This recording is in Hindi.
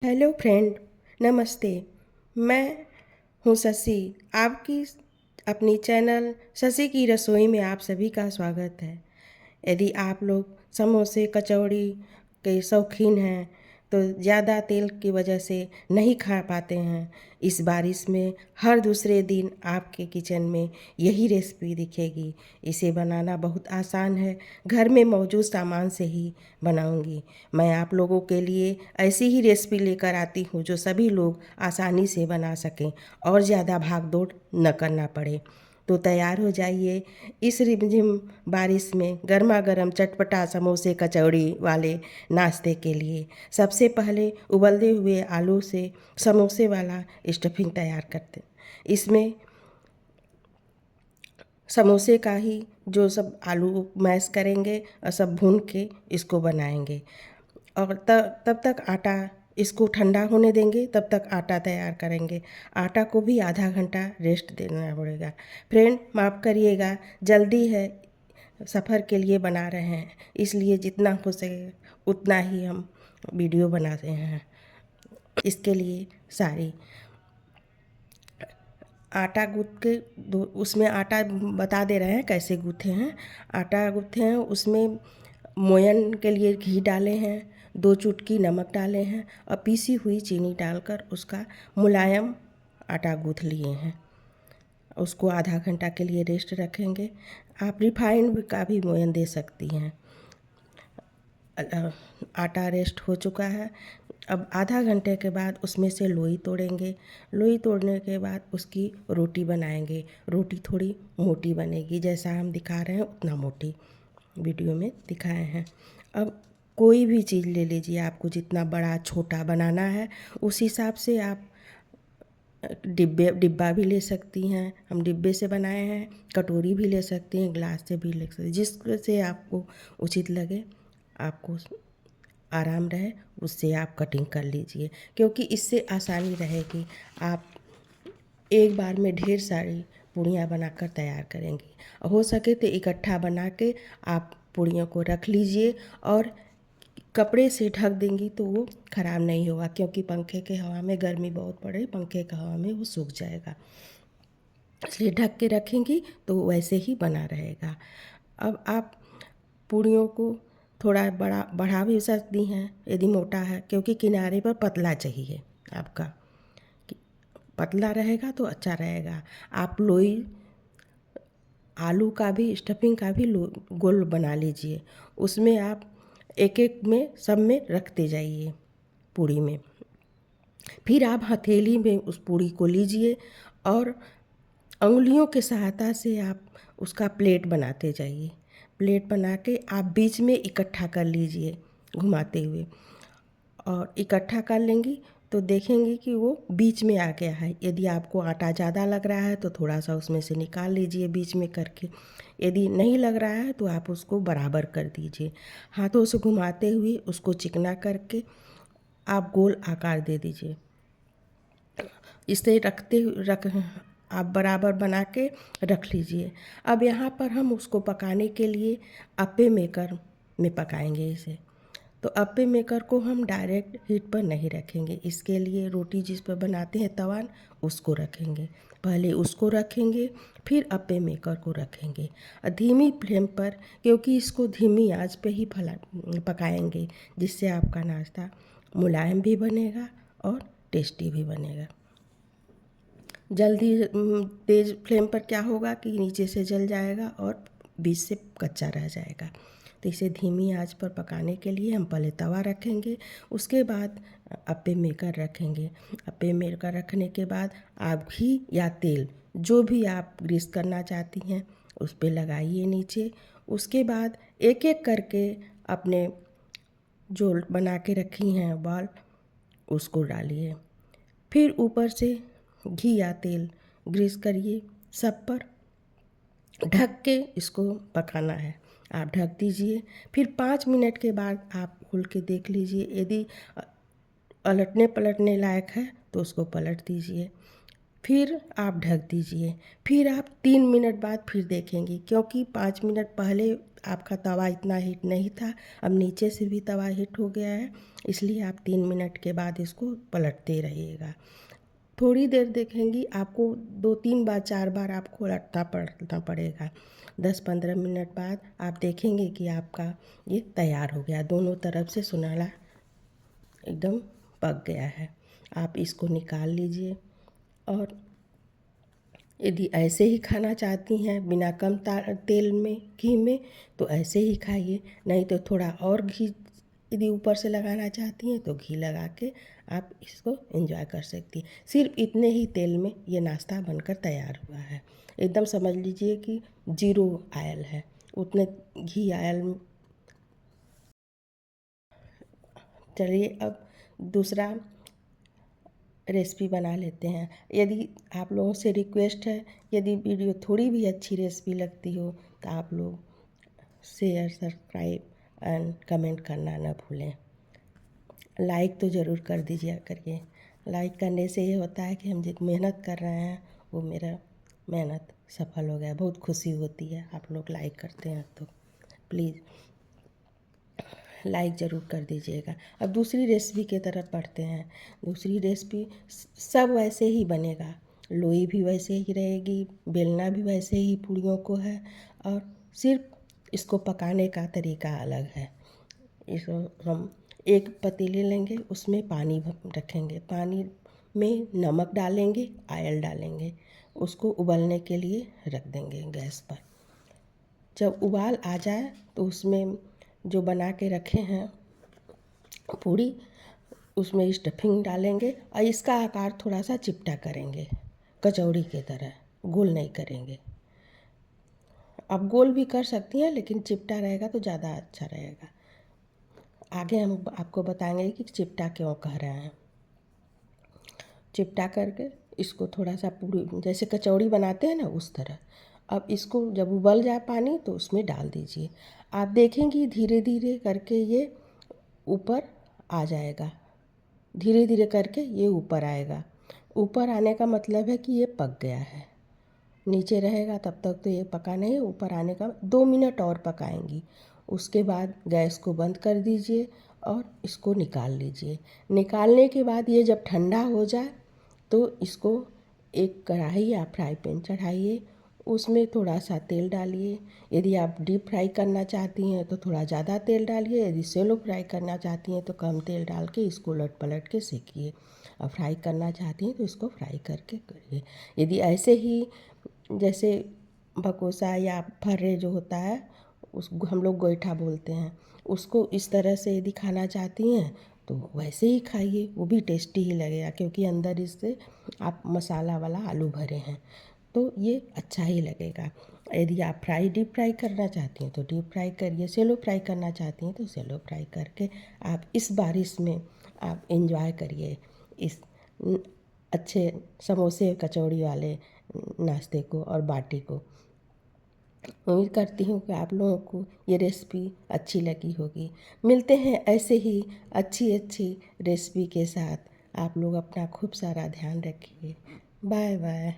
हेलो फ्रेंड, नमस्ते। मैं हूँ शशि। आपकी अपनी चैनल शशि की रसोई में आप सभी का स्वागत है। यदि आप लोग समोसे कचौड़ी के शौकीन हैं तो ज़्यादा तेल की वजह से नहीं खा पाते हैं, इस बारिश में हर दूसरे दिन आपके किचन में यही रेसिपी दिखेगी। इसे बनाना बहुत आसान है, घर में मौजूद सामान से ही बनाऊंगी। मैं आप लोगों के लिए ऐसी ही रेसिपी लेकर आती हूँ जो सभी लोग आसानी से बना सकें और ज़्यादा भाग दौड़ न करना पड़े। तो तैयार हो जाइए इस रिमझिम बारिश में गर्मा गर्म चटपटा समोसे कचौड़ी वाले नाश्ते के लिए। सबसे पहले उबलते हुए आलू से समोसे वाला स्टफिंग तैयार करते हैं। इसमें समोसे का ही जो सब आलू मैश करेंगे और सब भून के इसको बनाएंगे और तब तक आटा इसको ठंडा होने देंगे, तब तक आटा तैयार करेंगे। आटा को भी आधा घंटा रेस्ट देना पड़ेगा। फ्रेंड माफ़ करिएगा, जल्दी है, सफ़र के लिए बना रहे हैं, इसलिए जितना हो सके उतना ही हम वीडियो बनाते हैं। इसके लिए सारी आटा गूँथ के दो, उसमें आटा बता दे रहे हैं कैसे गूँथे हैं। आटा गूँथे हैं, उसमें मोयन के लिए घी डाले हैं, 2 चुटकी नमक डाले हैं और पीसी हुई चीनी डालकर उसका मुलायम आटा गूँथ लिए हैं। उसको आधा घंटा के लिए रेस्ट रखेंगे। आप रिफाइंड का भी मोयन दे सकती हैं। आटा रेस्ट हो चुका है। अब आधा घंटे के बाद उसमें से लोई तोड़ेंगे। लोई तोड़ने के बाद उसकी रोटी बनाएंगे। रोटी थोड़ी मोटी बनेगी, जैसा हम दिखा रहे हैं उतना मोटी वीडियो में दिखाए हैं। अब कोई भी चीज़ ले लीजिए, आपको जितना बड़ा छोटा बनाना है उस हिसाब से आप डिब्बा भी ले सकती हैं। हम डिब्बे से बनाए हैं। कटोरी भी ले सकती हैं, ग्लास से भी ले सकती हैं, जिससे आपको उचित लगे, आपको आराम रहे उससे आप कटिंग कर लीजिए, क्योंकि इससे आसानी रहेगी। आप एक बार में ढेर सारी पूड़ियाँ बनाकर तैयार करेंगी। हो सके तो इकट्ठा बना के आप पूड़ियों को रख लीजिए और कपड़े से ढक देंगी तो वो ख़राब नहीं होगा, क्योंकि पंखे के हवा में गर्मी बहुत पड़े, पंखे के हवा में वो सूख जाएगा। इसलिए ढक के रखेंगी तो वैसे ही बना रहेगा। अब आप पूड़ियों को थोड़ा बड़ा बढ़ा भी सकती हैं यदि मोटा है, क्योंकि किनारे पर पतला चाहिए आपका। पतला रहेगा तो अच्छा रहेगा। आप लोई आलू का भी स्टफिंग का भी गोल बना लीजिए। उसमें आप एक एक में सब में रखते जाइए पूड़ी में। फिर आप हथेली में उस पूड़ी को लीजिए और अंगुलियों के सहायता से आप उसका प्लेट बनाते जाइए। प्लेट बना के आप बीच में इकट्ठा कर लीजिए घुमाते हुए, और इकट्ठा कर लेंगी तो देखेंगी कि वो बीच में आ गया है। यदि आपको आटा ज़्यादा लग रहा है तो थोड़ा सा उसमें से निकाल लीजिए बीच में करके। यदि नहीं लग रहा है तो आप उसको बराबर कर दीजिए। हाथों से घुमाते हुए उसको चिकना करके आप गोल आकार दे दीजिए। इसे रख आप बराबर बना के रख लीजिए। अब यहाँ पर हम उसको पकाने के लिए अप्पे मेकर में पकाएंगे इसे। तो अप्पे मेकर को हम डायरेक्ट हीट पर नहीं रखेंगे। इसके लिए रोटी जिस पर बनाते हैं तवा, उसको रखेंगे। पहले उसको रखेंगे, फिर अप्पे मेकर को रखेंगे धीमी फ्लेम पर, क्योंकि इसको धीमी आंच पे ही पकाएंगे, जिससे आपका नाश्ता मुलायम भी बनेगा और टेस्टी भी बनेगा। जल्दी तेज़ फ्लेम पर क्या होगा कि नीचे से जल जाएगा और बीच से कच्चा रह जाएगा। तो इसे धीमी आंच पर पकाने के लिए हम पहले तवा रखेंगे, उसके बाद अप्पे मेकर रखेंगे। अप्पे मेकर रखने के बाद आप घी या तेल जो भी आप ग्रीस करना चाहती हैं उस पर लगाइए नीचे। उसके बाद एक एक करके अपने जो बना के रखी हैं बॉल उसको डालिए। फिर ऊपर से घी या तेल ग्रीस करिए सब पर। ढक के इसको पकाना है। आप ढक दीजिए। फिर 5 मिनट के बाद आप खोल के देख लीजिए। यदि पलटने लायक है तो उसको पलट दीजिए। फिर आप ढक दीजिए। फिर आप 3 मिनट बाद फिर देखेंगे, क्योंकि 5 मिनट पहले आपका तवा इतना हीट नहीं था, अब नीचे से भी तवा हीट हो गया है, इसलिए आप 3 मिनट के बाद इसको पलटते रहिएगा। थोड़ी देर देखेंगी, आपको 2-3 बार 4 बार आपको पलटना पड़ेगा। 10-15 मिनट बाद आप देखेंगे कि आपका ये तैयार हो गया, दोनों तरफ से सुनहरा एकदम पक गया है। आप इसको निकाल लीजिए। और यदि ऐसे ही खाना चाहती हैं बिना कम तेल में, घी में, तो ऐसे ही खाइए, नहीं तो थोड़ा और घी यदि ऊपर से लगाना चाहती हैं तो घी लगा के आप इसको एंजॉय कर सकती हैं। सिर्फ इतने ही तेल में ये नाश्ता बनकर तैयार हुआ है। एकदम समझ लीजिए कि जीरो ऑयल है, उतने घी ऑयल। चलिए अब दूसरा रेसिपी बना लेते हैं। यदि आप लोगों से रिक्वेस्ट है, यदि वीडियो थोड़ी भी अच्छी रेसिपी लगती हो तो आप लोग शेयर, सब्सक्राइब एंड कमेंट करना ना भूलें। लाइक तो ज़रूर कर दीजिए करिए। लाइक करने से ये होता है कि हम जो मेहनत कर रहे हैं वो मेरा मेहनत सफल हो गया, बहुत खुशी होती है आप लोग लाइक करते हैं तो प्लीज़ लाइक ज़रूर कर दीजिएगा। अब दूसरी रेसिपी की तरफ बढ़ते हैं। दूसरी रेसिपी सब वैसे ही बनेगा, लोई भी वैसे ही रहेगी, बेलना भी वैसे ही पूड़ियों को है, और सिर्फ इसको पकाने का तरीका अलग है। इसको हम एक पतीले लेंगे, उसमें पानी रखेंगे, पानी में नमक डालेंगे, ऑयल डालेंगे, उसको उबलने के लिए रख देंगे गैस पर। जब उबाल आ जाए तो उसमें जो बना के रखे हैं पूड़ी, उसमें स्टफिंग डालेंगे और इसका आकार थोड़ा सा चिपटा करेंगे, कचौड़ी की तरह, गोल नहीं करेंगे। आप गोल भी कर सकती हैं, लेकिन चिपटा रहेगा तो ज़्यादा अच्छा रहेगा। आगे हम आपको बताएंगे कि चिपटा क्यों कह रहे हैं। चिपटा करके इसको थोड़ा सा पूरी जैसे कचौड़ी बनाते हैं ना उस तरह। अब इसको जब उबल जाए पानी तो उसमें डाल दीजिए। आप देखेंगी धीरे धीरे करके ये ऊपर आ जाएगा, धीरे धीरे करके ये ऊपर आएगा। ऊपर आने का मतलब है कि ये पक गया है। नीचे रहेगा तब तक तो ये पका नहीं, ऊपर आने का 2 मिनट और पकाएंगी। उसके बाद गैस को बंद कर दीजिए और इसको निकाल लीजिए। निकालने के बाद ये जब ठंडा हो जाए तो इसको एक कढ़ाई या फ्राई पैन चढ़ाइए, उसमें थोड़ा सा तेल डालिए। यदि आप डीप फ्राई करना चाहती हैं तो थोड़ा ज़्यादा तेल डालिए, यदि सेलो फ्राई करना चाहती हैं तो कम तेल डाल के इसको उलट पलट के सेकिए। और फ्राई करना चाहती हैं तो इसको फ्राई करके करिए। यदि ऐसे ही जैसे भकोसा या फर्रे जो होता है, उस हम लोग गोईठा बोलते हैं, उसको इस तरह से यदि खाना चाहती हैं तो वैसे ही खाइए, वो भी टेस्टी ही लगेगा, क्योंकि अंदर इससे आप मसाला वाला आलू भरे हैं तो ये अच्छा ही लगेगा। यदि आप डीप फ्राई करना चाहती हैं तो डीप फ्राई करिए, सेलो फ्राई करना चाहती हैं तो सेलो फ्राई करके आप इस बारिश में आप एंजॉय करिए इस अच्छे समोसे कचौड़ी वाले नाश्ते को और बाटी को। उम्मीद करती हूँ कि आप लोगों को ये रेसिपी अच्छी लगी होगी। मिलते हैं ऐसे ही अच्छी अच्छी रेसिपी के साथ। आप लोग अपना खूब सारा ध्यान रखिए। Bye bye.